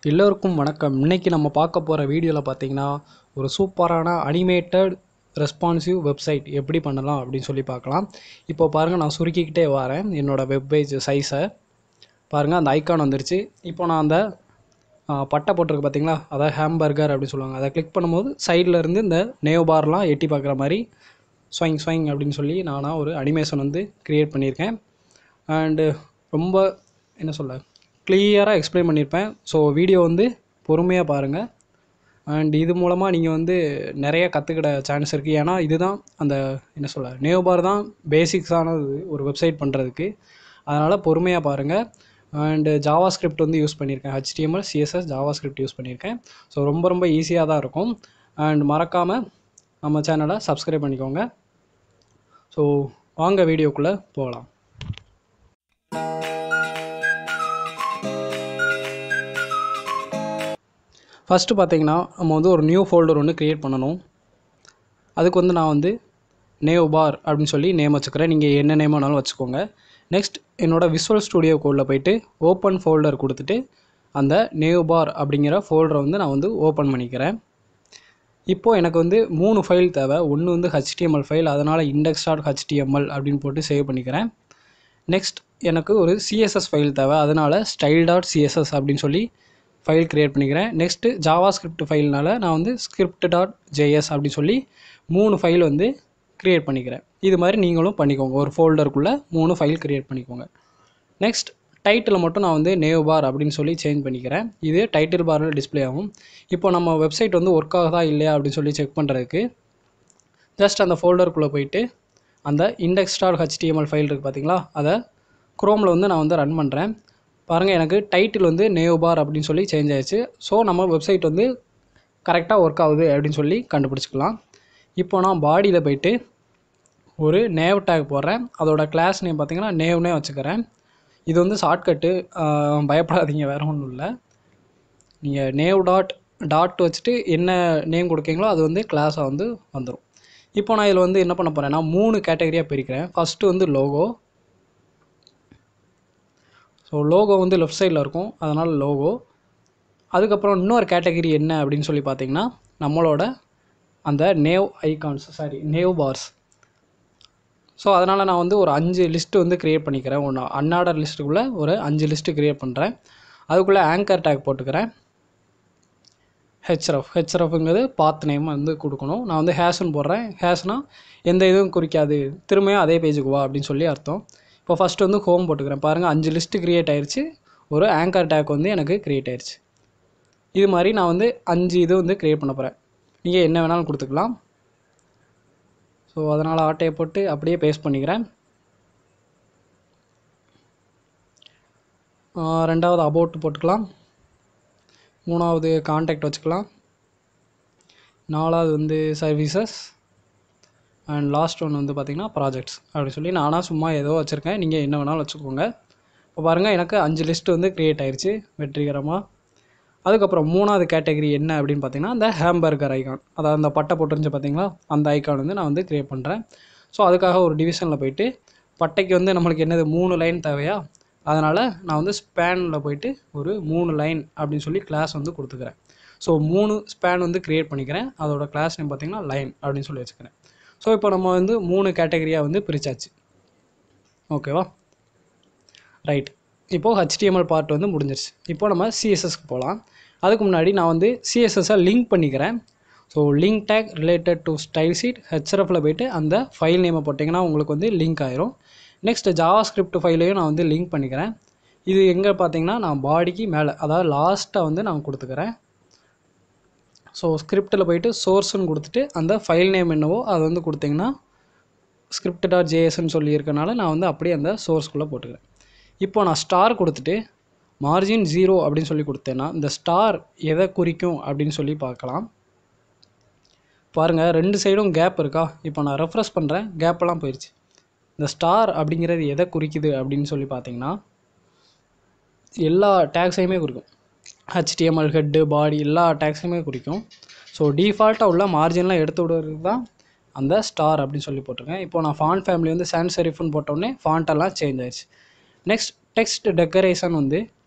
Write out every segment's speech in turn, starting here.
எல்லோருக்கும் வணக்கம். இன்னைக்கு நம்ம பார்க்க போகிற வீடியோவில் பார்த்தீங்கன்னா ஒரு சூப்பரான அனிமேட்டட் ரெஸ்பான்சிவ் வெப்சைட் எப்படி பண்ணலாம் அப்படின்னு சொல்லி பார்க்கலாம். இப்போ பாருங்கள், நான் சுருக்கிக்கிட்டே வரேன். என்னோடய வெப்பேஜ் சைஸை பாருங்கள், அந்த ஐக்கான் வந்துருச்சு. இப்போ நான் அந்த பட்டை போட்டிருக்கு பார்த்தீங்களா, அதாவது ஹேம்பர்கர் அப்படின்னு சொல்லுவாங்க. அதை கிளிக் பண்ணும்போது சைடில் இருந்து இந்த நேவ் பார்லாம் எட்டி பார்க்குற மாதிரி ஸ்வைங் ஸ்வைங் அப்படின்னு சொல்லி நானாக ஒரு அனிமேஷன் வந்து க்ரியேட் பண்ணியிருக்கேன். அண்டு ரொம்ப என்ன சொல்ல கிளியராக எக்ஸ்பிளைன் பண்ணியிருப்பேன். ஸோ வீடியோ வந்து பொறுமையாக பாருங்கள். அண்ட் இது மூலமாக நீங்கள் வந்து நிறைய கற்றுக்கிட சான்ஸ் இருக்குது. ஏன்னா இதுதான் அந்த என்ன சொல்ல நேவ் பார் தான் பேசிக்ஸானது ஒரு வெப்சைட் பண்ணுறதுக்கு. அதனால் பொறுமையாக பாருங்கள். அண்டு ஜாவா ஸ்கிரிப்ட் வந்து யூஸ் பண்ணியிருக்கேன். HTML CSS Java script use பண்ணியிருக்கேன். ஸோ ரொம்ப ரொம்ப ஈஸியாக தான் இருக்கும். அண்ட் மறக்காமல் நம்ம சேனலை சப்ஸ்கிரைப் பண்ணிக்கோங்க. ஸோ வாங்க வீடியோக்குள்ளே போகலாம். ஃபஸ்ட்டு பார்த்தீங்கன்னா நம்ம வந்து ஒரு நியூ ஃபோல்டர் ஒன்று க்ரியேட் பண்ணணும். அதுக்கு வந்து நான் வந்து நேவ் பார் அப்படின்னு சொல்லி நேம் வச்சுக்கிறேன். நீங்கள் என்ன நேம் வேணாலும் வச்சுக்கோங்க. நெக்ஸ்ட் என்னோடய விசுவல் ஸ்டுடியோ கோடில் போய்ட்டு ஓப்பன் ஃபோல்டர் கொடுத்துட்டு அந்த நேவ் பார் அப்படிங்கிற ஃபோல்டரை வந்து நான் வந்து ஓப்பன் பண்ணிக்கிறேன். இப்போது எனக்கு வந்து 3 ஃபைல் தேவை. ஒன்று வந்து HTML ஃபைல், அதனால் index.html அப்படின்னு போட்டு சேவ் பண்ணிக்கிறேன். நெக்ஸ்ட் எனக்கு ஒரு CSS ஃபைல் தேவை, அதனால் style.css அப்படின்னு சொல்லி ஃபைல் க்ரியேட் பண்ணிக்கிறேன். நெக்ஸ்ட்டு ஜாவா ஸ்கிரிப்ட் ஃபைல்னால் நான் வந்து script.js அப்படி சொல்லி 3 ஃபைல் வந்து க்ரியேட் பண்ணிக்கிறேன். இது மாதிரி நீங்களும் பண்ணிக்கோங்க. ஒரு ஃபோல்டருக்குள்ளே 3 ஃபைல் க்ரியேட் பண்ணிக்கோங்க. நெக்ஸ்ட் டைட்டில் மட்டும் நான் வந்து நேவ் பார் அப்படின்னு சொல்லி சேஞ்ச் பண்ணிக்கிறேன். இது டைட்டில் பாரில் டிஸ்பிளே ஆகும். இப்போ நம்ம வெப்சைட் வந்து ஒர்க் ஆகுதா இல்லையா அப்படின்னு சொல்லி செக் பண்ணுறதுக்கு ஜஸ்ட் அந்த ஃபோல்டருக்குள்ளே போயிட்டு அந்த index.html ஃபைல் இருக்குது பார்த்தீங்களா, அதை குரோமில் வந்து நான் வந்து ரன் பண்ணுறேன். பாருங்கள், எனக்கு டைட்டில் வந்து நேவ் பார் அப்படின்னு சொல்லி சேஞ்ச் ஆயிடுச்சு. ஸோ நம்ம வெப்சைட் வந்து கரெக்டாக ஒர்க் ஆகுது அப்படின்னு சொல்லி கண்டுபிடிச்சிக்கலாம். இப்போ நான் பாடியில் போய்ட்டு ஒரு நேவ் டேக் போடுறேன். அதோட கிளாஸ் நேம் பார்த்தீங்கன்னா நேவ்னே வச்சுக்கிறேன். இது வந்து ஷார்ட்கட்டு, பயப்படாதீங்க, வேறு ஒன்றும் இல்லை. நீங்கள் நேவ் டாட் வச்சுட்டு என்ன நேம் கொடுக்கீங்களோ அது வந்து கிளாஸாக வந்து வந்துடும். இப்போ நான் இதில் வந்து என்ன பண்ண போகிறேன்னா 3 கேட்டகரியாக பிரிக்கிறேன். ஃபஸ்ட்டு வந்து லோகோ. ஸோ லோகோ வந்து லெஃப்ட் சைடில் இருக்கும், அதனால் லோகோ. அதுக்கப்புறம் இன்னொரு கேட்டகரி என்ன அப்படின்னு சொல்லி பார்த்தீங்கன்னா நம்மளோட அந்த நேவ் பார்ஸ். ஸோ அதனால் நான் வந்து ஒரு 5 லிஸ்ட்டு வந்து க்ரியேட் பண்ணிக்கிறேன். ஒன்று அன்ஆர்டர் லிஸ்ட்டுக்குள்ளே ஒரு 5 லிஸ்ட்டு க்ரியேட் பண்ணுறேன். அதுக்குள்ளே ஆங்கர் டேக் போட்டுக்கிறேன். ஹெச்ரஃப்ங்கிறது பாத் நேம் வந்து கொடுக்கணும். நான் வந்து ஹேஷ்னு போடுறேன். ஹேஷ்னால் எந்த இதுவும் குறிக்காது, திரும்பியும் அதே பேஜுக்கு வா அப்படின்னு சொல்லி அர்த்தம். இப்போ ஃபஸ்ட்டு வந்து ஹோம் போட்டுக்கிறேன். பாருங்கள், 5 லிஸ்ட்டு க்ரியேட் ஆயிடுச்சு. ஒரு ஆங்கர் டேக் வந்து எனக்கு க்ரியேட் ஆயிடுச்சு. இது மாதிரி நான் வந்து 5 இது வந்து க்ரியேட் பண்ண போகிறேன். நீங்கள் என்ன வேணாலும் கொடுத்துக்கலாம். ஸோ அதனால் ஆட்டையை போட்டு அப்படியே பேஸ்ட் பண்ணிக்கிறேன். ரெண்டாவது அபவுட் போட்டுக்கலாம். மூணாவது கான்டாக்ட் வச்சுக்கலாம். நாலாவது வந்து சர்வீசஸ். அண்ட் லாஸ்ட் ஒன்று வந்து பார்த்திங்கன்னா ப்ராஜெக்ட்ஸ் அப்படி சொல்லி நானாக சும்மா ஏதோ வச்சுருக்கேன். நீங்கள் என்ன வேணாலும் வச்சுக்கோங்க. இப்போ பாருங்கள், எனக்கு 5 லிஸ்ட்டு வந்து க்ரியேட் ஆயிடுச்சு வெற்றிகரமாக. அதுக்கப்புறம் மூணாவது கேட்டகரி என்ன அப்படின்னு பார்த்தீங்கன்னா அந்த ஹேம்பர்கர் ஐக்கான், அதாவது அந்த பட்டை போட்டுருந்துச்சு பார்த்தீங்களா, அந்த ஐக்கான் வந்து நான் வந்து க்ரியேட் பண்ணுறேன். ஸோ அதுக்காக ஒரு டிவிஷனில் போயிட்டு பட்டைக்கு வந்து நம்மளுக்கு என்னது 3 லைன் தேவையா, அதனால் நான் வந்து ஸ்பேனில் போயிட்டு ஒரு 3 லைன் அப்படின்னு சொல்லி கிளாஸ் வந்து கொடுத்துக்கிறேன். ஸோ 3 ஸ்பேன் வந்து க்ரியேட் பண்ணிக்கிறேன். அதோட கிளாஸ் நேம் பார்த்திங்கன்னா லைன் அப்படின்னு சொல்லி வச்சுக்கிறேன். ஸோ இப்போ நம்ம வந்து 3 கேட்டகரியாக வந்து பிரித்தாச்சு. ஓகேவா, ரைட். இப்போது HTML பார்ட் வந்து முடிஞ்சிருச்சு. இப்போ நம்ம CSSக்கு போகலாம். அதுக்கு முன்னாடி நான் வந்து CSSஸை லிங்க் பண்ணிக்கிறேன். So link tag related to style sheet ஹெச்ரஃபில் போய்ட்டு அந்த ஃபைல் நேமை போட்டிங்கன்னா உங்களுக்கு வந்து லிங்க் ஆயிரும். நெக்ஸ்ட் ஜாவா ஸ்கிரிப்ட் ஃபைலையும் நான் வந்து லிங்க் பண்ணிக்கிறேன். இது எங்கே பார்த்தீங்கன்னா நான் பாடிக்கு மேலே, அதாவது லாஸ்ட்டாக வந்து நான் கொடுத்துக்கிறேன். ஸோ ஸ்கிரிப்டில் போய்ட்டு சோர்ஸ்ன்னு கொடுத்துட்டு அந்த ஃபைல் நேம் என்னவோ அதை வந்து கொடுத்திங்கன்னா script.jsன்னு சொல்லியிருக்கனால நான் வந்து அப்படியே அந்த சோர்ஸ்குள்ளே போட்டுக்கிறேன். இப்போ நான் ஸ்டார் கொடுத்துட்டு மார்ஜின் 0 அப்படின்னு சொல்லி கொடுத்தேன்னா இந்த ஸ்டார் எதை குறிக்கும் அப்படின்னு சொல்லி பார்க்கலாம். பாருங்கள், 2 சைடும் கேப் இருக்கா. இப்போ நான் ரெஃப்ரெஷ் பண்ணுறேன், கேப்பெல்லாம் போயிடுச்சு. இந்த ஸ்டார் அப்படிங்கிறது எதை குறிக்குது அப்படின்னு சொல்லி பார்த்தீங்கன்னா எல்லா டேக்ஸையுமே குறிக்கும். HTML ஹெட்டு பாடி எல்லா டேக்ஸையுமே குறிக்கும். ஸோ டிஃபால்ட்டாக உள்ள மார்ஜின்லாம் எடுத்து விடுறது தான் அந்த ஸ்டார் அப்படின்னு சொல்லி போட்டிருக்கேன். இப்போ நான் ஃபாண்ட் ஃபேமிலி வந்து சான்ஸ் செரிஃப்னு போட்டோடனே ஃபாண்ட்டெல்லாம் சேஞ்ச் ஆயிடுச்சு. நெக்ஸ்ட் டெக்ஸ்ட் டெக்கரேஷன் வந்து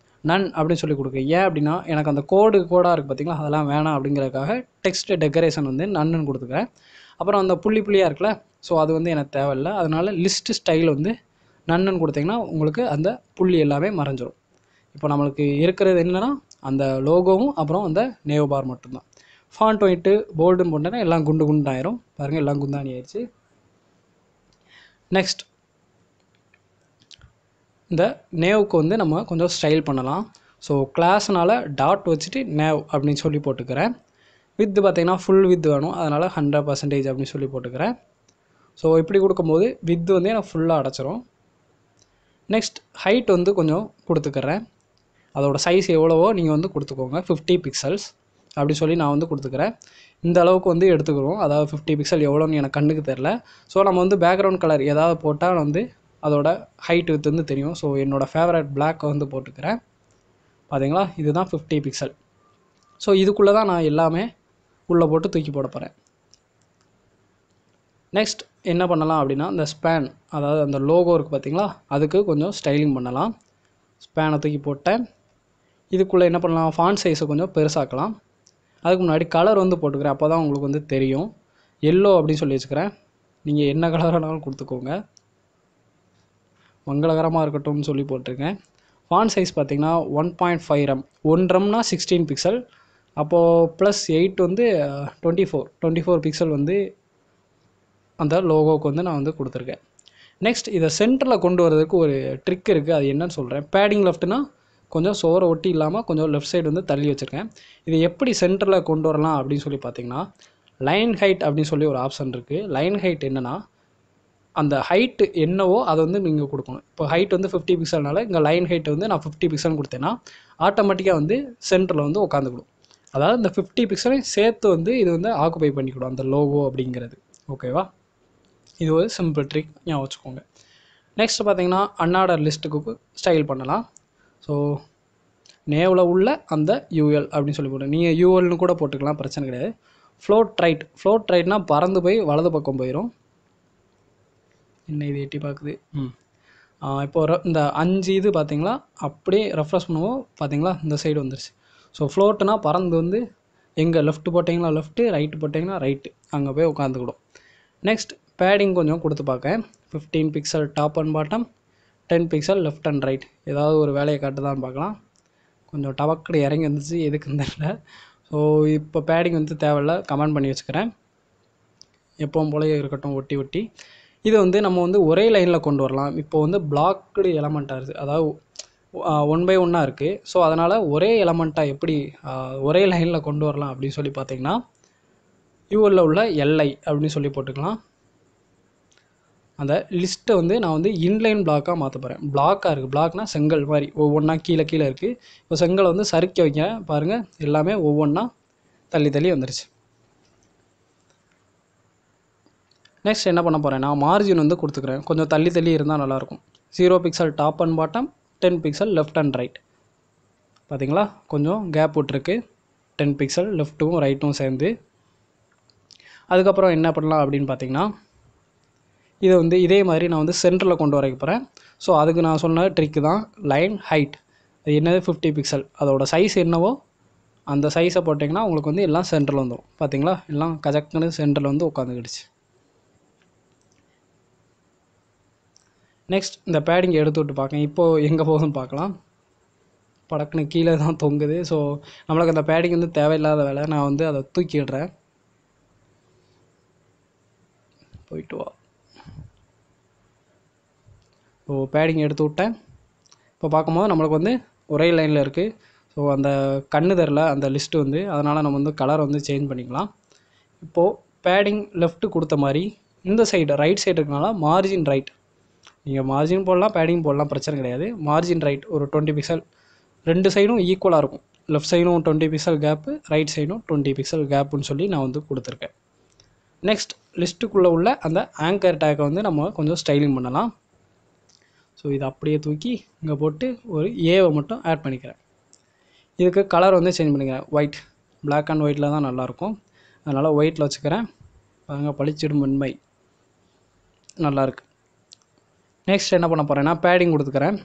நன் அப்படின்னு சொல்லி கொடுக்குறேன். ஏன் அப்படின்னா எனக்கு அந்த கோடாக இருக்குது பார்த்தீங்களா, அதெல்லாம் வேணாம் அப்படிங்கிறதுக்காக டெக்ஸ்ட் டெக்கரேஷன் வந்து நன்னு கொடுத்துக்கிறேன். அப்புறம் அந்த புள்ளியாக இருக்குல்ல, ஸோ அது வந்து எனக்கு தேவையில்லை. அதனால் லிஸ்ட்டு ஸ்டைல் வந்து நன்னு கொடுத்தீங்கன்னா உங்களுக்கு அந்த புள்ளி எல்லாமே மறைஞ்சிரும். இப்போ நம்மளுக்கு இருக்கிறது என்னென்னா அந்த லோகோவும் அப்புறம் அந்த நேவ் பார் மட்டும்தான். ஃபாண்ட் ஒயிட்டு போல்டுன்னு போட்டேன்னா எல்லாம் குண்டு குண்டாயிரும். பாருங்கள், எல்லாம் குந்தாணி ஆயிடுச்சு. நெக்ஸ்ட் இந்த நேவுக்கு வந்து நம்ம கொஞ்சம் ஸ்டைல் பண்ணலாம். ஸோ கிளாஸ்னால் டாட் வச்சுட்டு நேவ் அப்படின்னு சொல்லி போட்டுக்கிறேன். வித்து பார்த்திங்கன்னா ஃபுல் வித் வேணும், அதனால் 100% அப்படின்னு சொல்லி போட்டுக்கிறேன். ஸோ இப்படி கொடுக்கும்போது வித்து வந்து எனக்கு ஃபுல்லாக அடைச்சிரும். நெக்ஸ்ட் ஹைட் வந்து கொஞ்சம் கொடுத்துக்கிறேன். அதோட சைஸ் எவ்வளவோ நீங்கள் வந்து கொடுத்துக்கோங்க, 50 பிக்சல்ஸ் அப்படி சொல்லி நான் வந்து கொடுத்துக்கிறேன். இந்த அளவுக்கு வந்து எடுத்துக்கிறோம். அதாவது 50 பிக்சல் எவ்வளோன்னு எனக்கு கண்ணுக்கு தெரில. ஸோ நம்ம வந்து பேக்ரவுண்ட் கலர் ஏதாவது போட்டால் வந்து அதோட ஹைட் வித் வந்து தெரியும். ஸோ என்னோடய ஃபேவரட் பிளாக் வந்து போட்டுக்கிறேன். பார்த்தீங்களா, இதுதான் 50 பிக்சல். ஸோ இதுக்குள்ளே தான் நான் எல்லாமே உள்ளே போட்டு தூக்கி போட போகிறேன். நெக்ஸ்ட் என்ன பண்ணலாம் அப்படின்னா, இந்த ஸ்பேன், அதாவது அந்த லோகோ இருக்குது பார்த்தீங்களா, அதுக்கு கொஞ்சம் ஸ்டைலிங் பண்ணலாம். ஸ்பேனை தூக்கி போட்டேன். இதுக்குள்ளே என்ன பண்ணலாம், ஃபாண்ட் சைஸை கொஞ்சம் பெருசாக்கலாம். அதுக்கு முன்னாடி கலர் வந்து போட்டுக்கிறேன், அப்போ தான் உங்களுக்கு வந்து தெரியும். எல்லோ அப்படின்னு சொல்லி வச்சுக்கிறேன். நீங்கள் என்ன கலர் வேணாலும் கொடுத்துக்கோங்க, மங்களகரமாக இருக்கட்டும்னு சொல்லி போட்டிருக்கேன். ஃபாண்ட் சைஸ் பார்த்திங்கன்னா 1.5 rem. 1 remனா 16 பிக்சல். அப்போது ப்ளஸ் 8 வந்து 24 பிக்சல் வந்து அந்த லோகோவுக்கு வந்து நான் வந்து கொடுத்துருக்கேன். நெக்ஸ்ட் இதை சென்டரில் கொண்டு வரதுக்கு ஒரு ட்ரிக் இருக்குது, அது என்னன்னு சொல்கிறேன். பேடிங் லெஃப்ட்னா கொஞ்சம் சோரை ஒட்டி இல்லாமல் கொஞ்சம் லெஃப்ட் சைடு வந்து தள்ளி வச்சுருக்கேன். இதை எப்படி சென்டரில் கொண்டு வரலாம் அப்படின்னு சொல்லி பார்த்தீங்கன்னா, லைன் ஹைட் அப்படின்னு சொல்லி ஒரு ஆப்ஷன் இருக்குது. லைன் ஹைட் என்னென்னா, அந்த ஹைட்டு என்னவோ அதை வந்து நீங்கள் கொடுக்கணும். இப்போ ஹைட் வந்து 50 பிக்சல்னால இங்கே லைன் ஹைட் வந்து நான் 50 பிக்சல் கொடுத்தேன்னா ஆட்டோமேட்டிக்காக வந்து சென்டரில் வந்து உட்காந்துக்கணும். அதாவது இந்த 50 பிக்சலையும் சேர்த்து வந்து இது வந்து ஆக்குபை பண்ணிக்கிடும் அந்த லோகோ அப்படிங்கிறது. ஓகேவா, இது ஒரு சிம்பிள் ட்ரிக், ஞாபகம் வச்சுக்கோங்க. நெக்ஸ்ட் பார்த்தீங்கன்னா அன்ஆர்டர் லிஸ்ட்டுக்கு ஸ்டைல் பண்ணலாம். ஸோ நேவில் உள்ள அந்த யூஎல் அப்படின்னு சொல்லி போட்டு நீங்கள் யூஎல்னு கூட போட்டுக்கலாம், பிரச்சனை கிடையாது. ஃப்ளோட் ரைட்னால் பறந்து போய் வலது பக்கம் போயிடும். என்ன இது எட்டி பார்க்குது. இப்போ இந்த 5 இது பார்த்தீங்களா, அப்படியே ரெஃப்ரெஷ் பண்ணுவோம், பார்த்தீங்களா இந்த சைடு வந்துருச்சு. ஸோ ஃப்ளோட்டுனா பறந்து வந்து எங்கே லெஃப்ட் போட்டிங்கன்னா லெஃப்ட்டு, ரைட்டு போட்டிங்கன்னா ரைட்டு, அங்கே போய் உட்காந்துக்கிடும். நெக்ஸ்ட் பேடிங் கொஞ்சம் கொடுத்து பார்க்கேன். 15 pixel top and bottom, 10 pixel left and right. ஏதாவது ஒரு வேலையை காட்டுதான்னு பார்க்கலாம். கொஞ்சம் டவக்கடு இறங்கி வந்துச்சு, எதுக்குன்னு தெரியல. ஸோ இப்போ பேடிங் வந்து தேவையில்ல, கமெண்ட் பண்ணி வச்சுக்கிறேன். எப்பவும் போலயே இருக்கட்டும், ஒட்டி இதை வந்து நம்ம வந்து ஒரே லைனில் கொண்டு வரலாம். இப்போ வந்து பிளாக்டு எலமெண்ட்டாக இருக்குது, அதாவது 1 by 1 இருக்குது. ஸோ அதனால் ஒரே எலமெண்ட்டாக எப்படி ஒரே லைனில் கொண்டு வரலாம் அப்படின்னு சொல்லி பார்த்தீங்கன்னா, யூஎல்ல உள்ள எல்ஐ அப்படின்னு சொல்லி போட்டுக்கலாம். அந்த லிஸ்ட்டை வந்து நான் வந்து இன்லைன் பிளாக்காக மாற்ற போகிறேன். பிளாக்காக இருக்குது, பிளாக்னா செங்கல் மாதிரி ஒவ்வொன்றா கீழே இருக்குது. இப்போ செங்கலை வந்து சறுக்க வைக்கிறேன், பாருங்கள் எல்லாமே ஒவ்வொன்றா தள்ளி வந்துருச்சு. நெக்ஸ்ட் என்ன பண்ண போகிறேன், நான் மார்ஜின் வந்து கொடுத்துக்கிறேன். கொஞ்சம் தள்ளி இருந்தால் நல்லாயிருக்கும். 0 pixel top and bottom, 10 pixel left and right. பார்த்தீங்களா, கொஞ்சம் கேப் விட்டுருக்கு, 10 பிக்சல் லெஃப்ட்டும் ரைட்டும் சேர்ந்து. அதுக்கப்புறம் என்ன பண்ணலாம் அப்படின்னு பார்த்தீங்கன்னா, இதை வந்து இதே மாதிரி நான் வந்து சென்டரில் கொண்டு வர போகிறேன். ஸோ அதுக்கு நான் சொன்ன ட்ரிக்கு தான் லைன் ஹைட். அது என்னது 50 பிக்சல், அதோட சைஸ் என்னவோ அந்த சைஸை போட்டிங்கன்னா உங்களுக்கு வந்து எல்லாம் சென்டரில் வந்துடும். பார்த்தீங்களா, எல்லாம் கஜக்குன்னு சென்டரில் வந்து உட்காந்துக்கிடுச்சு. நெக்ஸ்ட் இந்த பேடிங் எடுத்து விட்டு பார்க்கேன், இப்போது எங்கே போகுதுன்னு பார்க்கலாம். படக்குன்னு கீழே தான் தொங்குது. ஸோ நம்மளுக்கு அந்த பேடிங் வந்து தேவையில்லாத வேலை, நான் வந்து அதை தூக்கிடுறேன். போயிட்டு வா. ஸோ பேடிங் எடுத்து விட்டேன். இப்போ பார்க்கும்போது நம்மளுக்கு வந்து ஒரே லைனில் இருக்குது. ஸோ அந்த கண்ணு தெரில அந்த லிஸ்ட்டு வந்து, அதனால் நம்ம வந்து கலர் வந்து சேஞ்ச் பண்ணிக்கலாம். இப்போது பேடிங் லெஃப்ட்டு கொடுத்த மாதிரி இந்த சைடு ரைட் சைடு இருக்கனால மார்ஜின் ரைட், நீங்கள் மார்ஜின் போடலாம் பேடிங் போடலாம், பிரச்சனை கிடையாது. மார்ஜின் ரைட் ஒரு 20 பிக்சல், ரெண்டு சைடும் ஈக்குவலாக இருக்கும். லெஃப்ட் சைடும் 20 பிக்சல் கேப்பு, ரைட் சைடும் 20 பிக்சல் கேப்புன்னு சொல்லி நான் வந்து கொடுத்துருக்கேன். நெக்ஸ்ட் லிஸ்ட்டுக்குள்ளே உள்ள அந்த ஆங்கர் டேக்கை வந்து நம்ம கொஞ்சம் ஸ்டைலிங் பண்ணலாம். ஸோ இதை அப்படியே தூக்கி இங்கே போட்டு ஒரு ஏவை மட்டும் ஆட் பண்ணிக்கிறேன். இதுக்கு கலர் வந்து சேஞ்ச் பண்ணிக்கிறேன், ஒயிட், பிளாக் அண்ட் ஒயிட்டில் தான் நல்லாயிருக்கும், அதனால் ஒயிட்டில் வச்சுக்கிறேன். பாருங்கள், பளிச்சிடும் வெண்மை, நல்லாயிருக்கு. நெக்ஸ்ட் என்ன பண்ண போகிறேன்னா பேடிங் கொடுத்துக்கிறேன்,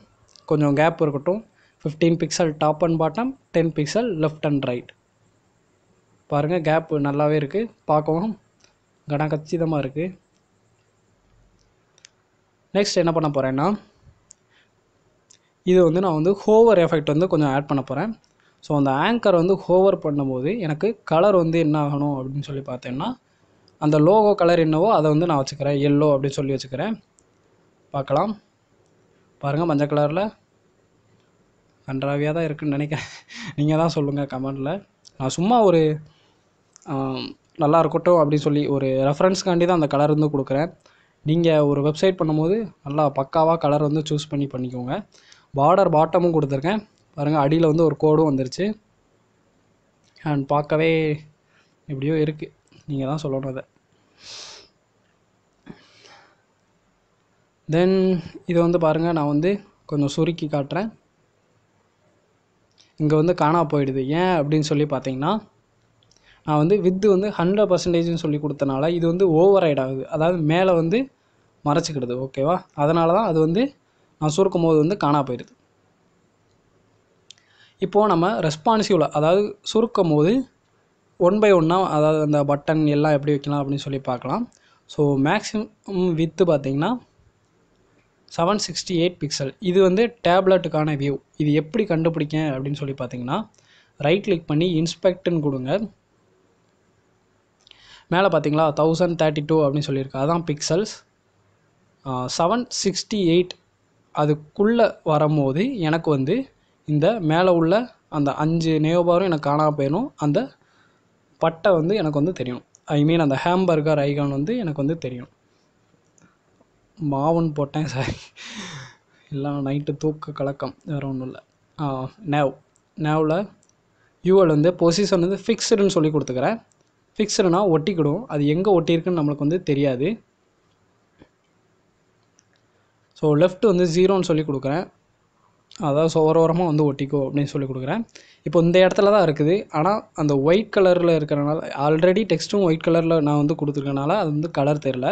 கொஞ்சம் கேப் இருக்கட்டும். 15 pixel top and bottom, 10 pixel left and right. பாருங்கள் கேப் நல்லாவே இருக்குது, பார்க்கவும் கனகச்சிதமாக இருக்குது. நெக்ஸ்ட் என்ன பண்ண போகிறேன்னா, இது வந்து நான் வந்து ஹோவர் எஃபெக்ட் வந்து கொஞ்சம் ஆட் பண்ண போகிறேன். ஸோ அந்த ஆங்கர் வந்து ஹோவர் பண்ணும்போது எனக்கு கலர் வந்து என்ன ஆகணும் அப்படின்னு சொல்லி பார்த்தேன்னா, அந்த லோகோ கலர் என்னவோ அதை வந்து நான் வச்சுக்கிறேன், எல்லோ அப்படின்னு சொல்லி வச்சுக்கிறேன். பார்க்கலாம், பாருங்கள் மஞ்சள் கலரில் கன்றாவியாக தான் இருக்குதுன்னு நினைக்கிறேன். நீங்கள் தான் சொல்லுங்கள் கமெண்டில். நான் சும்மா ஒரு நல்லா இருக்கட்டும் அப்படின்னு சொல்லி ஒரு ரெஃபரன்ஸ்க்காண்டி தான் அந்த கலர் வந்து கொடுக்குறேன். நீங்கள் ஒரு வெப்சைட் பண்ணும்போது நல்லா பக்காவாக கலர் வந்து சூஸ் பண்ணிக்கோங்க. பார்டர் பாட்டமும் கொடுத்துருக்கேன் பாருங்கள், அடியில் வந்து ஒரு கோடும் வந்துருச்சு. அண்ட் பார்க்கவே எப்படியோ இருக்குது, நீங்கள் தான் சொல்லணும் அதை. தென் இது வந்து பாருங்கள், நான் வந்து கொஞ்சம் சுருக்கி காட்டுறேன். இங்கே வந்து காணா போயிடுது. ஏன் அப்படின்னு சொல்லி பார்த்தீங்கன்னா, நான் வந்து வித்து வந்து 100% சொல்லி கொடுத்தனால இது வந்து ஓவர் ரைட் ஆகுது, அதாவது மேலே வந்து மறைச்சிக்கிடுது. ஓகேவா, அதனால தான் அது வந்து நான் சுருக்கும் போது வந்து காணா போயிடுது. இப்போது நம்ம ரெஸ்பான்சிவில், அதாவது சுருக்கும் போது 1 by 1, அதாவது அந்த பட்டன் எல்லாம் எப்படி வைக்கலாம் அப்படின்னு சொல்லி பார்க்கலாம். ஸோ மேக்ஸிமம் வித்து பார்த்திங்கன்னா 768 பிக்சல். இது வந்து டேப்லெட்டுக்கான வியூ. இது எப்படி கண்டுபிடிக்க அப்படின்னு சொல்லி பார்த்தீங்கன்னா, ரைட் கிளிக் பண்ணி இன்ஸ்பெக்ட்னு கொடுங்க. மேலே பார்த்தீங்களா 1032 அப்படின்னு சொல்லியிருக்கு, அதுதான் பிக்சல்ஸ். 768 அதுக்குள்ளே வரும்போது எனக்கு வந்து இந்த மேலே உள்ள அந்த 5 நேவ்பாரும் எனக்கு காணாமல் போயிடும். அந்த பட்டை வந்து எனக்கு வந்து தெரியும், ஐ மீன் அந்த ஹேம்பர்கர் ஐகான் வந்து எனக்கு வந்து தெரியும். மாவுன்னு போட்டேன், சாரி, எல்லாம் நைட்டு தூக்க கலக்கம், வேறு ஒன்றும் இல்லை. நேவில் யூஎல் வந்து பொசிஷன் வந்து ஃபிக்ஸ்டுன்னு சொல்லி கொடுத்துக்கிறேன். ஃபிக்ஸ்டுனா ஒட்டிக்கிடும், அது எங்கே ஒட்டியிருக்குன்னு நம்மளுக்கு வந்து தெரியாது. ஸோ லெஃப்ட் வந்து 0ன்னு சொல்லி கொடுக்குறேன், அதாவது ஓரமாக வந்து ஒட்டிக்கோ அப்படின்னு சொல்லி கொடுக்குறேன். இப்போ இந்த இடத்துல தான் இருக்குது, ஆனால் அந்த ஒயிட் கலரில் இருக்கிறனால, ஆல்ரெடி டெக்ஸ்ட்டும் ஒயிட் கலரில் நான் வந்து கொடுத்துருக்கனால அது வந்து கலர் தெரில.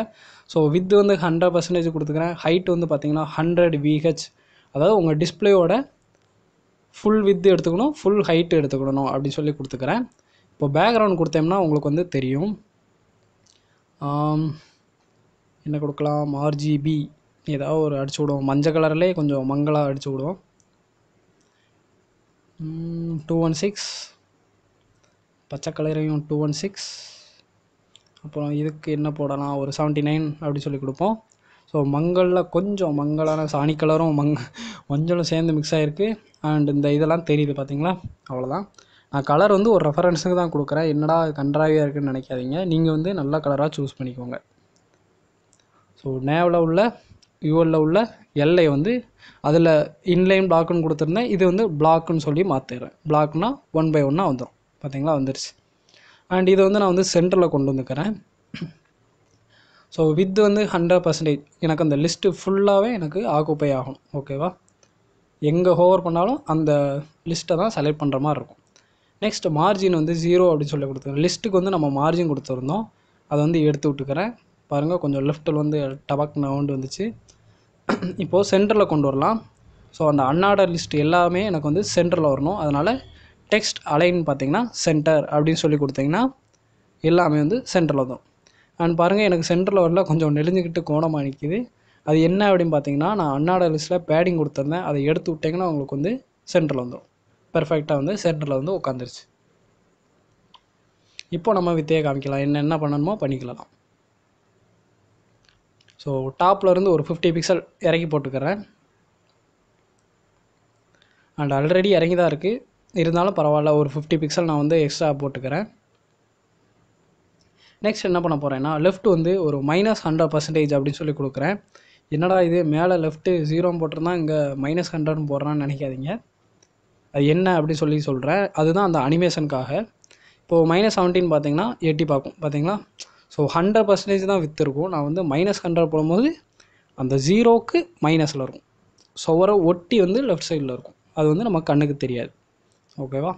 ஸோ வித் வந்து 100% கொடுத்துக்கிறேன். ஹைட் வந்து பார்த்திங்கன்னா 100 VH, அதாவது உங்கள் டிஸ்பிளேயோட ஃபுல் வித் எடுத்துக்கணும், ஃபுல் ஹைட்டு எடுத்துக்கணும் அப்படின்னு சொல்லி கொடுத்துக்கிறேன். இப்போ பேக்ரவுண்ட் கொடுத்தோம்னா உங்களுக்கு வந்து தெரியும். என்ன கொடுக்கலாம், RGB ஏதாவது ஒரு அடிச்சு விடுவோம், மஞ்சள் கலர்லேயே கொஞ்சம் மங்களாக அடிச்சு விடுவோம். 216, பச்சை கலரையும் 216. அப்புறம் இதுக்கு என்ன போடலாம், ஒரு 79 அப்படி சொல்லி கொடுப்போம். ஸோ மங்களில் கொஞ்சம் மங்களான சாணி கலரும் மஞ்சளும் சேர்ந்து மிக்ஸ் ஆகிருக்கு. அண்ட் இந்த இதெல்லாம் தெரியுது பார்த்தீங்களா, அவ்வளோதான். நான் கலர் வந்து ஒரு ரெஃபரன்ஸுக்கு தான் கொடுக்குறேன், என்னடா கன்றாவியாக இருக்குதுன்னு நினைக்காதீங்க, நீங்கள் வந்து நல்ல கலராக சூஸ் பண்ணிக்கோங்க. ஸோ நேவில் உள்ள யூஎல்ல உள்ள எல்லை வந்து அதில் இன்லைன் பிளாக்குன்னு கொடுத்துருந்தேன், இது வந்து பிளாக்குன்னு சொல்லி மாற்றிடுறேன். பிளாக்னா 1 by 1 வந்துடும், பார்த்தீங்களா வந்துருச்சு. அண்ட் இதை வந்து நான் வந்து சென்டரில் கொண்டு வந்துக்கிறேன். ஸோ வித் வந்து 100% எனக்கு அந்த லிஸ்ட்டு ஃபுல்லாகவே எனக்கு ஆக்குப்பை ஆகும். ஓகேவா, எங்கே ஹோவர் பண்ணாலும் அந்த லிஸ்ட்டை தான் செலக்ட் பண்ணுற மாதிரி இருக்கும். நெக்ஸ்ட் மார்ஜின் வந்து 0 அப்படின்னு சொல்லி கொடுத்துருக்கேன். லிஸ்ட்டுக்கு வந்து நம்ம மார்ஜின் கொடுத்துருந்தோம், அதை வந்து எடுத்து விட்டுக்கிறேன். பாருங்கள் கொஞ்சம் லெஃப்ட்டில் வந்து டபக் நவுண்டு வந்துச்சு. இப்போது சென்டரில் கொண்டு வரலாம். ஸோ அந்த அன்ஆர்டர் லிஸ்ட் எல்லாமே எனக்கு வந்து சென்டரில் வரணும். அதனால் டெக்ஸ்ட் அலைன் பார்த்திங்கன்னா சென்டர் அப்படின்னு சொல்லி கொடுத்தீங்கன்னா எல்லாமே வந்து சென்டரில் வந்துடும். அண்ட் பாருங்கள் எனக்கு சென்டரில் வரல, கொஞ்சம் நெளிஞ்சிக்கிட்டு கோணமாக நிற்கிது. அது என்ன அப்படின்னு பார்த்தீங்கன்னா, நான் அன்ஆர்டர் லிஸ்ட்டில் பேடிங் கொடுத்துருந்தேன், அதை எடுத்து விட்டிங்கன்னா உங்களுக்கு வந்து சென்டரில் வந்துடும். பெர்ஃபெக்டாக வந்து சென்டரில் வந்து உட்காந்துருச்சு. இப்போ நம்ம வித்தையை காமிக்கலாம், என்ன பண்ணணுமோ பண்ணிக்கலாம். ஸோ டாப்பில் இருந்து ஒரு 50 பிக்சல் இறக்கி போட்டுக்கிறேன். அண்ட் ஆல்ரெடி இறங்கி தான் இருக்குது, இருந்தாலும் பரவாயில்ல, ஒரு 50 பிக்சல் நான் வந்து எக்ஸ்ட்ரா போட்டுக்கிறேன். நெக்ஸ்ட் என்ன பண்ண போகிறேன்னா, லெஃப்ட் வந்து ஒரு -100% அப்படின்னு சொல்லி கொடுக்குறேன். என்னடா இது மேலே லெஃப்ட்டு 0 போட்டிருந்தா இங்கே -100 போடுறான்னு நினைக்காதீங்க, அது என்ன அப்படின்னு சொல்லி சொல்கிறேன். அதுதான் அந்த அனிமேஷனுக்காக. இப்போது -17 பார்த்தீங்கன்னா எட்டி பார்க்கும், பார்த்தீங்களா. ஸோ 100% தான் வித்து இருக்கும். நான் வந்து -100 போடும்போது அந்த 0க்கு மைனஸில் இருக்கும். ஸோ வர ஒட்டி வந்து லெஃப்ட் சைடில் இருக்கும், அது வந்து நம்ம கண்ணுக்கு தெரியாது. ஓகேவா,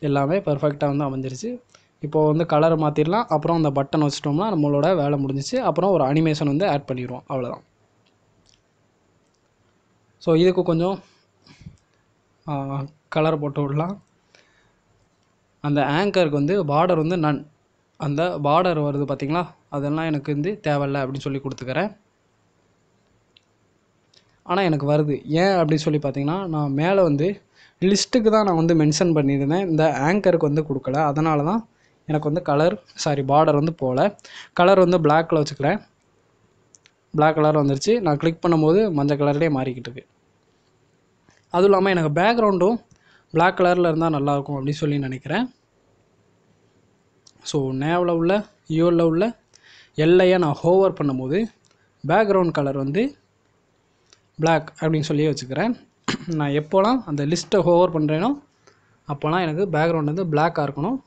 எல்லாமே பர்ஃபெக்டாக வந்து அமைஞ்சிருச்சு. இப்போது வந்து கலரை மாற்றிடலாம், அப்புறம் அந்த பட்டன் வச்சிட்டோம்னா நம்மளோட வேலை முடிஞ்சிச்சு. அப்புறம் ஒரு அனிமேஷன் வந்து ஆட் பண்ணிடுவோம், அவ்வளோதான். ஸோ இதுக்கு கொஞ்சம் கலர் போட்டு விடலாம். அந்த ஆங்கருக்கு வந்து பார்டர் வந்து நன், அந்த பார்டர் வருது பார்த்திங்களா, அதெல்லாம் எனக்கு வந்து தேவையில்லை அப்படின்னு சொல்லி கொடுத்துக்கிறேன். ஆனால் எனக்கு வருது ஏன் அப்படின்னு சொல்லி பார்த்தீங்கன்னா, நான் மேலே வந்து லிஸ்ட்டுக்கு தான் நான் வந்து மென்ஷன் பண்ணியிருந்தேன், இந்த ஆங்கருக்கு வந்து கொடுக்கல. அதனால தான் எனக்கு வந்து பார்டர் வந்து போகல. கலர் வந்து பிளாக்கில் வச்சுக்கிறேன். பிளாக் கலர் வந்துருச்சு. நான் கிளிக் பண்ணும்போது மஞ்சள் கலர்லேயே மாறிக்கிட்டு இருக்கு. அதுவும் இல்லாமல் எனக்கு பேக்ரவுண்டும் பிளாக் கலரில் இருந்தால் நல்லாயிருக்கும் அப்படின்னு சொல்லி நினைக்கிறேன். ஸோ நேவில் உள்ள யூவில் உள்ள எல்லையை நான் ஹோவர் பண்ணும்போது பேக்ரவுண்ட் கலர் வந்து பிளாக் அப்படின்னு சொல்லி வச்சுக்கிறேன். நான் எப்போலாம் அந்த லிஸ்ட்டை ஹோவர் பண்ணுறேனோ அப்போலாம் எனக்கு பேக்ரவுண்ட் வந்து பிளாக்காக இருக்கணும்.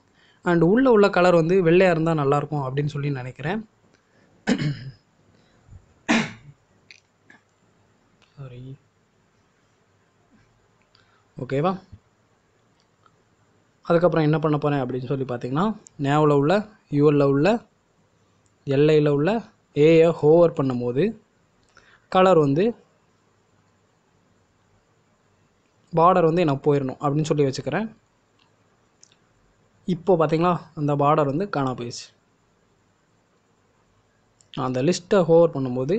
அண்ட் உள்ள கலர் வந்து வெள்ளையாக இருந்தால் நல்லாயிருக்கும் அப்படின்னு சொல்லி நினைக்கிறேன். சாரி, ஓகேவா. அதுக்கப்புறம் என்ன பண்ண போகிறேன் அப்படின்னு சொல்லி பார்த்தீங்கன்னா, நேவில் உள்ள யூவில் உள்ள எல்லையில் உள்ள ஏயை ஹோவர் பண்ணும்போது கலர் வந்து பார்டர் வந்து எனக்கு போயிடணும் அப்படின்னு சொல்லி வச்சுக்கிறேன். இப்போது பார்த்தீங்களா, அந்த பார்டர் வந்து காணா போயிடுச்சு. அந்த லிஸ்ட்டை ஹோவர் பண்ணும்போது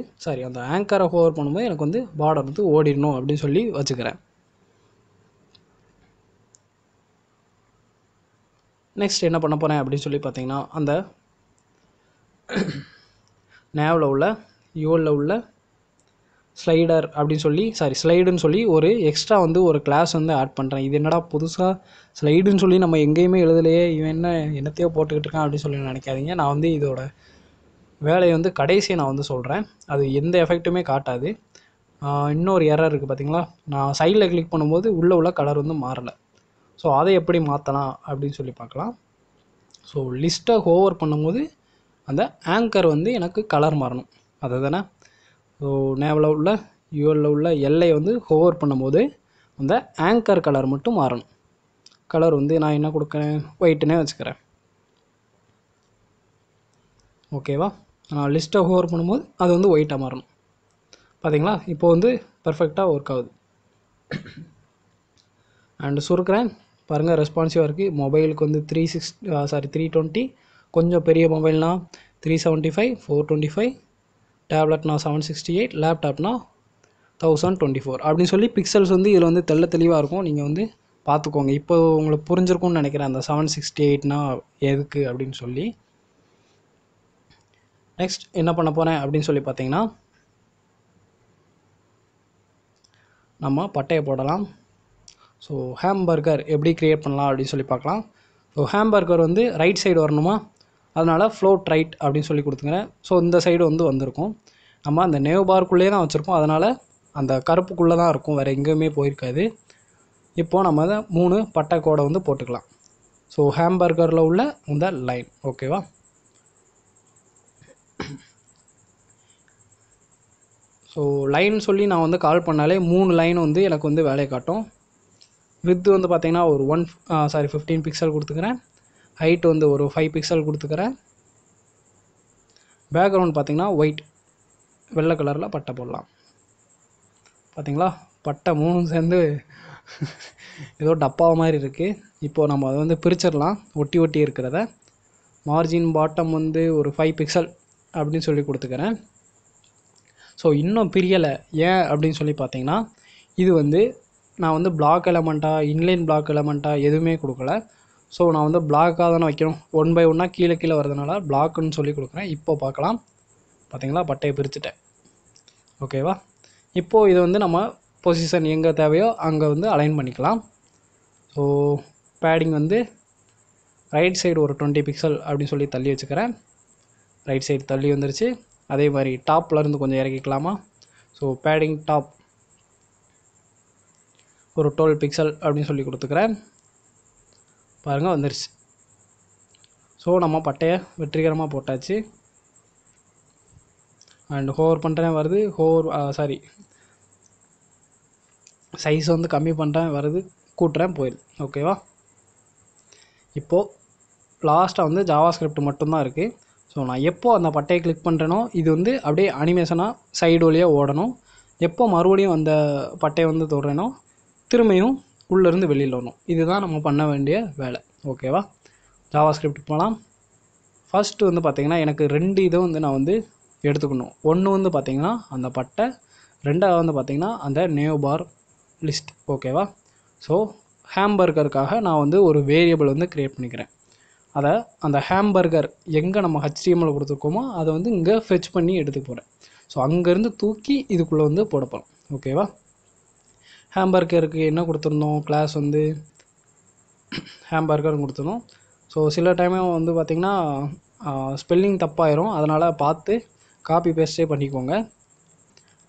அந்த ஆங்கரை ஹோவர் பண்ணும்போது எனக்கு வந்து பார்டர் வந்து ஓடிடணும் அப்படின்னு சொல்லி வச்சுக்கிறேன். நெக்ஸ்ட் என்ன பண்ண போகிறேன் அப்படின்னு சொல்லி பார்த்தீங்கன்னா, அந்த நேவில் உள்ள யூவில் உள்ள ஸ்லைடர் அப்படின்னு சொல்லி ஸ்லைடுன்னு சொல்லி ஒரு எக்ஸ்ட்ரா வந்து ஒரு கிளாஸ் வந்து ஆட் பண்ணுறேன். இது என்னடா புதுசாக ஸ்லைடுன்னு சொல்லி நம்ம எங்கேயுமே எழுதலையே, இவன் என்னத்தையோ போட்டுக்கிட்டு இருக்கான் அப்படின்னு சொல்லி நினைக்காதீங்க. நான் வந்து இதோட வேலையை வந்து கடைசியை நான் வந்து சொல்கிறேன். அது எந்த எஃபெக்ட்டுமே காட்டாது. இன்னொரு எரர் இருக்குது பார்த்தீங்களா, நான் சைடில் கிளிக் பண்ணும்போது உள்ள கலர் வந்து மாறலை. ஸோ அதை எப்படி மாற்றலாம் அப்படின்னு சொல்லி பார்க்கலாம். ஸோ லிஸ்ட்டை ஹோவர் பண்ணும்போது அந்த ஆங்கர் வந்து எனக்கு கலர் மாறணும், அதை தானே. ஸோ நேவில் உள்ள யூவில் உள்ள எல்லை வந்து ஹோவர் பண்ணும்போது அந்த ஆங்கர் கலர் மட்டும் மாறணும். கலர் வந்து நான் என்ன கொடுக்குறேன், ஒயிட்டுனே வச்சுக்கிறேன். ஓகேவா. நான் லிஸ்ட்டை ஹோவர் பண்ணும்போது அது வந்து ஒயிட்டாக மாறணும். பார்த்தீங்களா, இப்போ வந்து பர்ஃபெக்டாக ஒர்க் ஆகுது. அண்டு சுருக்கிறேன் பாருங்கள், ரெஸ்பான்சிவாக இருக்குது. மொபைலுக்கு வந்து 320, கொஞ்சம் பெரிய மொபைல்னா 375, 425, டேப்லெட்னா 768, லேப்டாப்னா 1024 அப்படின்னு சொல்லி பிக்சல்ஸ் வந்து இதில் வந்து தெளிவாக இருக்கும். நீங்கள் வந்து பார்த்துக்கோங்க. இப்போ உங்களுக்கு புரிஞ்சிருக்கும்னு நினைக்கிறேன் அந்த 768னா எதுக்கு அப்படின்னு சொல்லி. நெக்ஸ்ட் என்ன பண்ண போகிறேன் அப்படின்னு சொல்லி பார்த்தீங்கன்னா, நம்ம பட்டையை போடலாம். ஸோ ஹேம்பர்கர் எப்படி க்ரியேட் பண்ணலாம் அப்படின்னு சொல்லி பார்க்கலாம். ஸோ ஹேம்பர்கர் வந்து ரைட் சைடு வரணுமா, அதனால் ஃப்ளோட் ரைட் அப்படின்னு சொல்லி கொடுத்துக்கிறேன். ஸோ இந்த சைடு வந்து வந்திருக்கும். நம்ம அந்த நேவ் பார்க்குள்ளே தான் வச்சுருக்கோம், அதனால் அந்த கருப்புக்குள்ளே தான் இருக்கும், வேறு எங்கேயுமே போயிருக்காது. இப்போது நம்ம அதை 3 பட்டை கோடை வந்து போட்டுக்கலாம். ஸோ ஹேம்பர்கரில் உள்ள இந்த லைன், ஓகேவா. ஸோ லைன் சொல்லி நான் வந்து கால் பண்ணாலே 3 லைன் வந்து எனக்கு வந்து வேலையை காட்டும். வித்து வந்து பார்த்திங்கன்னா ஒரு 15 பிக்சல் கொடுத்துக்கிறேன். ஹைட் வந்து ஒரு 5 பிக்சல் கொடுத்துக்கிறேன். பேக்ரவுண்ட் பார்த்திங்கன்னா ஒயிட், வெள்ளை கலரில் பட்டை போடலாம். பார்த்திங்களா, பட்டை 3 சேர்ந்து ஏதோ டப்பா மாதிரி இருக்குது. இப்போது நம்ம அதை வந்து பிரிச்சிடலாம், ஒட்டி இருக்கிறத. மார்ஜின் பாட்டம் வந்து ஒரு 5 பிக்சல் அப்படின்னு சொல்லி கொடுத்துக்கிறேன். ஸோ இன்னும் பிரியலை ஏன் அப்படின்னு சொல்லி பார்த்தீங்கன்னா, இது வந்து நான் வந்து பிளாக் எலமெண்ட்டாக இன்லைன் பிளாக் எலமெண்ட்டாக எதுவுமே கொடுக்கல. ஸோ நான் வந்து பிளாக்காக தானே வைக்கணும், 1 by 1 கீழே வரதுனால பிளாக்குன்னு சொல்லி கொடுக்குறேன். இப்போ பார்க்கலாம், பார்த்தீங்களா பட்டையை பிரிச்சுட்டேன். ஓகேவா. இப்போது இதை வந்து நம்ம பொசிஷன் எங்கே தேவையோ அங்கே வந்து அலைன் பண்ணிக்கலாம். ஸோ பேடிங் வந்து ரைட் சைடு ஒரு 20 பிக்சல் அப்படின்னு சொல்லி தள்ளி வச்சுக்கிறேன். ரைட் சைடு தள்ளி வந்துருச்சு. அதே மாதிரி டாப்லேருந்து கொஞ்சம் இறக்கிக்கலாமா. ஸோ பேடிங் டாப் ஒரு 12 பிக்சல் அப்படின்னு சொல்லி கொடுத்துக்கிறேன். பாருங்கள் வந்துருச்சு. ஸோ நம்ம பட்டையை வெற்றிகரமாக போட்டாச்சு. அண்ட் ஹோவர் பண்ணுறேன் வருது, சைஸ் வந்து கம்மி பண்ணுறேன் வருது, கூட்டுறேன் போயிடுது. ஓகேவா. இப்போது லாஸ்ட்டாக வந்து ஜாவாஸ்கிரிப்ட் மட்டும்தான் இருக்குது. ஸோ நான் எப்போ அந்த பட்டையை கிளிக் பண்ணுறேனோ இது வந்து அப்படியே அனிமேஷனாக சைடு வழியாக ஓடணும். எப்போ மறுபடியும் அந்த பட்டையை வந்து தொடுறேனோ திரும்பியும் உள்ளேருந்து வெளியில் வரணும். இதுதான் நம்ம பண்ண வேண்டிய வேலை. ஓகேவா? ஜாவா ஸ்கிரிப்ட் போகலாம். ஃபஸ்ட்டு வந்து பார்த்திங்கன்னா எனக்கு 2 இதை வந்து நான் வந்து எடுத்துக்கணும். ஒன்று வந்து பார்த்திங்கன்னா அந்த பட்டை, ரெண்டாவது வந்து பார்த்திங்கன்னா அந்த நேவ் பார் லிஸ்ட். ஓகேவா? ஸோ ஹேம்பர்கருக்காக நான் வந்து ஒரு வேரியபிள் வந்து க்ரியேட் பண்ணிக்கிறேன். அதை அந்த ஹேம்பர்கர் எங்கே நம்ம HTML கொடுத்துருக்கோமோ அதை வந்து இங்கே ஃபெச் பண்ணி எடுத்துக்க போகிறேன். ஸோ அங்கேருந்து தூக்கி இதுக்குள்ளே வந்து போட போகிறோம். ஓகேவா? ஹேம்பர்கருக்கு என்ன கொடுத்துருந்தோம்? கிளாஸ் வந்து ஹேம்பர்கர் கொடுத்துருந்தோம். ஸோ சில டைமே வந்து பார்த்திங்கன்னா ஸ்பெல்லிங் தப்பாயிரும். அதனால் பார்த்து காப்பி பேஸ்ட்டே பண்ணிக்கோங்க.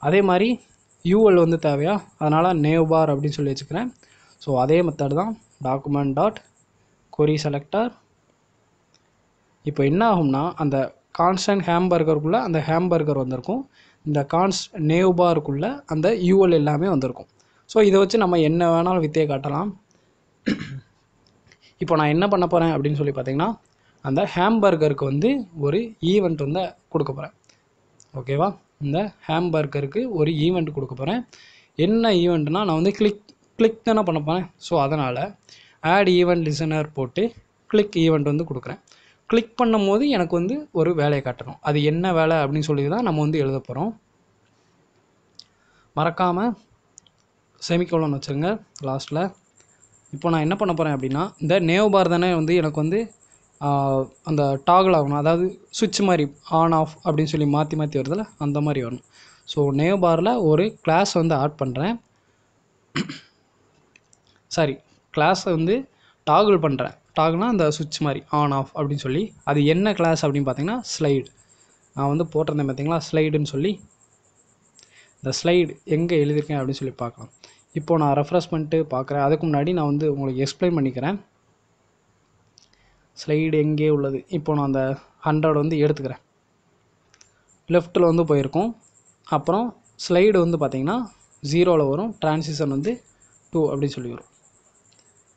அதே மாதிரி யூஎல் வந்து தேவையா, அதனால் நேவ் பார் அப்படின்னு சொல்லி வச்சுக்கிறேன். ஸோ அதே மெத்தட் தான் டாக்குமெண்ட் டாட் கொரி செலக்டர். இப்போ என்ன ஆகும்னா அந்த கான்ஸ்டன்ட் ஹேம்பர்கருக்குள்ளே அந்த ஹேம்பர்கர் வந்திருக்கும், இந்த நேவ் பாருக்குள்ளே அந்த யூஎல் எல்லாமே வந்திருக்கும். ஸோ இதை வச்சு நம்ம என்ன வேணாலும் வித்தையை காட்டலாம். இப்போ நான் என்ன பண்ண போகிறேன் அப்படின்னு சொல்லி பார்த்தீங்கன்னா அந்த ஹேம்பர்கருக்கு வந்து ஒரு ஈவெண்ட் வந்து கொடுக்க போகிறேன். ஓகேவா? இந்த ஹேம்பர்கருக்கு ஒரு ஈவெண்ட் கொடுக்க போகிறேன். என்ன ஈவெண்ட்னா நான் வந்து கிளிக் தானே பண்ண போகிறேன். ஸோ அதனால் ஆட் ஈவெண்ட் லிசனர் போட்டு கிளிக் ஈவெண்ட் வந்து கொடுக்குறேன். கிளிக் பண்ணும் போது எனக்கு வந்து ஒரு வேலையை காட்டணும். அது என்ன வேலை அப்படின்னு சொல்லி தான் நம்ம வந்து எழுத போகிறோம். மறக்காமல் செமிகோலன் வச்சுருங்க லாஸ்ட்டில். இப்போ நான் என்ன பண்ண போகிறேன் அப்படின்னா இந்த நேவ் பார் தானே வந்து எனக்கு வந்து அந்த டாகிள் ஆகணும். அதாவது சுவிட்ச் மாதிரி ஆன் ஆஃப் அப்படின்னு சொல்லி மாற்றி மாற்றி வருதில்ல, அந்த மாதிரி வரணும். ஸோ நேவ் பாரில் ஒரு கிளாஸ் வந்து ஆட் பண்ணுறேன். சாரி, கிளாஸை வந்து டாகிள் பண்ணுறேன். டாகிள்னால் அந்த சுவிட்ச் மாதிரி ஆன் ஆஃப் அப்படின்னு சொல்லி. அது என்ன கிளாஸ் அப்படின்னு பார்த்தீங்கன்னா ஸ்லைடு. நான் வந்து போட்டிருந்தேன் பார்த்தீங்களா ஸ்லைடுன்னு சொல்லி. இந்த ஸ்லைடு எங்கே எழுதியிருக்கேன் அப்படின்னு சொல்லி பார்க்கலாம். இப்போது நான் ரெஃப்ரெஷ் பண்ணிட்டு பார்க்குறேன். அதுக்கு முன்னாடி நான் வந்து உங்களுக்கு எக்ஸ்பிளைன் பண்ணிக்கிறேன். ஸ்லைடு எங்கே உள்ளது. இப்போ நான் அந்த 100 வந்து எடுத்துக்கிறேன். லெஃப்ட்டில் வந்து போயிருக்கோம். அப்புறம் ஸ்லைடு வந்து பார்த்திங்கன்னா 0ல் வரும். டிரான்சிஷன் வந்து 2 அப்படின்னு சொல்லி வரும்.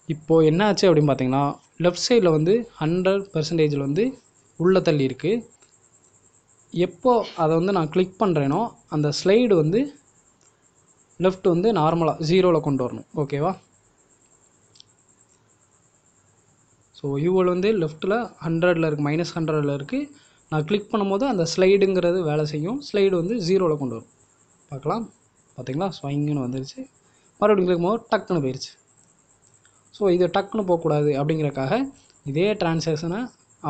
இப்போது என்ன ஆச்சு அப்படின்னு பார்த்தீங்கன்னா லெஃப்ட் சைடில் வந்து 100% வந்து உள்ளே தள்ளி இருக்குது. எப்போ அதை வந்து நான் கிளிக் பண்ணுறேனோ அந்த ஸ்லைடு வந்து லெஃப்ட் வந்து நார்மலாக 0ல் கொண்டு வரணும். ஓகேவா? ஸோ யூஎல் வந்து லெஃப்ட்டில் 100ல் இருக்குது, -100ல் இருக்குது. நான் கிளிக் பண்ணும்போது அந்த ஸ்லைடுங்கிறது வேலை செய்யும். ஸ்லைடு வந்து 0ல் கொண்டு வரும். பார்க்கலாம். பார்த்தீங்களா? ஸ்வைங்குன்னு வந்துருச்சு. மறுபடியும் கிளிக் பண்ணும்போது டக்குன்னு போயிடுச்சு. ஸோ இது டக்குன்னு போகக்கூடாது அப்படிங்கிறக்காக இதே டிரான்சாக்ஷனை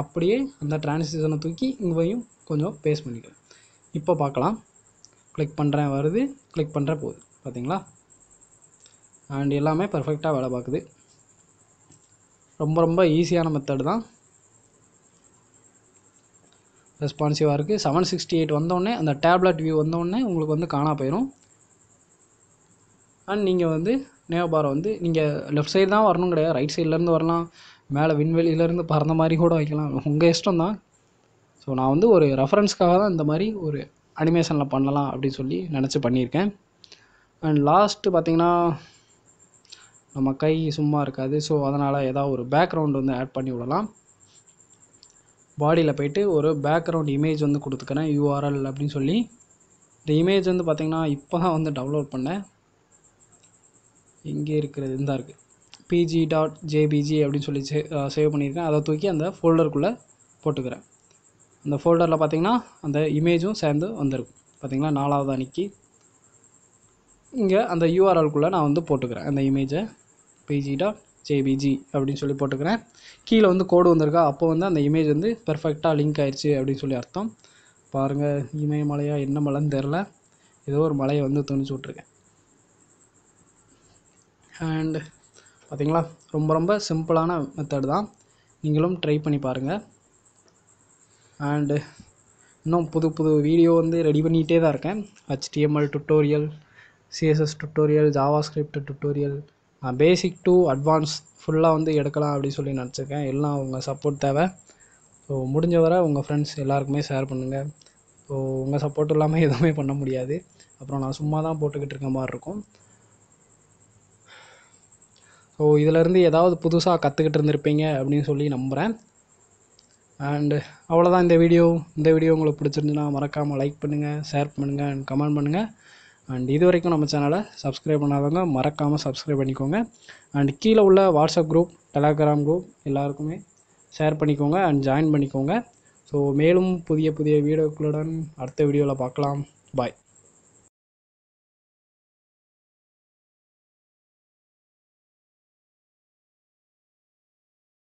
அப்படியே அந்த டிரான்சாக்ஷனை தூக்கி இங்கேயும் கொஞ்சம் பேஸ்ட் பண்ணிக்கிறேன். இப்போ பார்க்கலாம். கிளிக் பண்ணுறேன் வருது, கிளிக் பண்ணுறேன் போகுது. பார்த்தீங்களா? அண்ட் எல்லாமே பர்ஃபெக்டாக வேலை பார்க்குது. ரொம்ப ரொம்ப ஈஸியான மெத்தட் தான். ரெஸ்பான்சிவாக இருக்குது. 768 வந்தோடனே அந்த டேப்லெட் வியூ வந்தோடனே உங்களுக்கு வந்து காணா போயிடும். அண்ட் நீங்கள் வந்து நேவ் பாரை வந்து நீங்கள் லெஃப்ட் சைடு தான் வரணும் கிடையாது, ரைட் சைட்லேருந்து வரலாம், மேலே விண்வெளியிலேருந்து பறந்த மாதிரி கூட வைக்கலாம், உங்கள் இஷ்டம் தான். ஸோ நான் வந்து ஒரு ரெஃபரன்ஸ்க்காக தான் இந்த மாதிரி ஒரு அனிமேஷனில் பண்ணலாம் அப்படின்னு சொல்லி நினச்சி பண்ணியிருக்கேன். அண்ட் லாஸ்ட்டு பார்த்திங்கன்னா நம்ம கை சும்மா இருக்காது. ஸோ அதனால் ஏதாவது ஒரு பேக்ரவுண்ட் வந்து ஆட் பண்ணி விடலாம். பாடியில் போய்ட்டு ஒரு பேக்ரவுண்ட் இமேஜ் வந்து கொடுத்துக்கிறேன், URL அப்படின்னு சொல்லி. இந்த இமேஜ் வந்து பார்த்திங்கன்னா இப்போ தான் வந்து டவுன்லோட் பண்ணேன். எங்கே இருக்கிறது? இந்த இருக்குது pg.jpg அப்படின்னு சொல்லி சேவ் பண்ணியிருக்கேன். அதை தூக்கி அந்த ஃபோல்டருக்குள்ளே போட்டுக்கிறேன். அந்த ஃபோல்டரில் பார்த்திங்கன்னா அந்த இமேஜும் சேர்ந்து வந்திருக்கும். பார்த்திங்களா? 4வது அன்னைக்கு இங்கே அந்த URLக்குள்ளே நான் வந்து போட்டுக்கிறேன் அந்த இமேஜை. pg.jpg அப்படின்னு சொல்லி போட்டுக்கிறேன். கீழே வந்து கோடு வந்திருக்கா, அப்போ வந்து அந்த இமேஜ் வந்து பெர்ஃபெக்டாக லிங்க் ஆயிடுச்சு அப்படின்னு சொல்லி அர்த்தம். பாருங்கள், இமயமலையா என்ன மலைன்னு தெரில, ஏதோ ஒரு மலையை வந்து துணிச்சு விட்ருக்கேன். அண்ட் பார்த்திங்களா? ரொம்ப ரொம்ப சிம்பிளான மெத்தட் தான். நீங்களும் ட்ரை பண்ணி பாருங்கள். அண்டு இன்னும் புது புது வீடியோ வந்து ரெடி பண்ணிகிட்டே தான் இருக்கேன். HTML tutorial, CSS tutorial, JavaScript tutorial, basic to advance ஃபுல்லாக வந்து எடுக்கலாம் அப்படின்னு சொல்லி நினச்சிருக்கேன். எல்லாம் உங்கள் சப்போர்ட் தேவை. ஸோ முடிஞ்ச வரை உங்கள் ஃப்ரெண்ட்ஸ் எல்லாருக்குமே ஷேர் பண்ணுங்கள். ஸோ உங்கள் சப்போர்ட் இல்லாமல் எதுவுமே பண்ண முடியாது. அப்புறம் நான் சும்மா தான் போட்டுக்கிட்டு இருக்க மாதிரி இருக்கும். ஸோ இதிலேருந்து ஏதாவது புதுசாக கற்றுக்கிட்டு இருந்திருப்பீங்க அப்படின்னு சொல்லி நம்புகிறேன். அண்டு அவ்வளோதான் இந்த வீடியோ. இந்த வீடியோ உங்களுக்கு பிடிச்சிருந்துன்னா மறக்காமல் லைக் பண்ணுங்கள், ஷேர் பண்ணுங்கள் அண்ட் கமெண்ட் பண்ணுங்கள். அண்ட் இது வரைக்கும் நம்ம சேனலை சப்ஸ்கிரைப் பண்ணாதவங்க மறக்காமல் சப்ஸ்கிரைப் பண்ணிக்கோங்க. அண்ட் கீழே உள்ள வாட்ஸ்அப் குரூப், டெலகிராம் குரூப் எல்லாருக்குமே ஷேர் பண்ணிக்கோங்க அண்ட் ஜாயின் பண்ணிக்கோங்க. ஸோ மேலும் புதிய புதிய வீடியோக்களுடன் அடுத்த வீடியோவில் பார்க்கலாம். பாய்.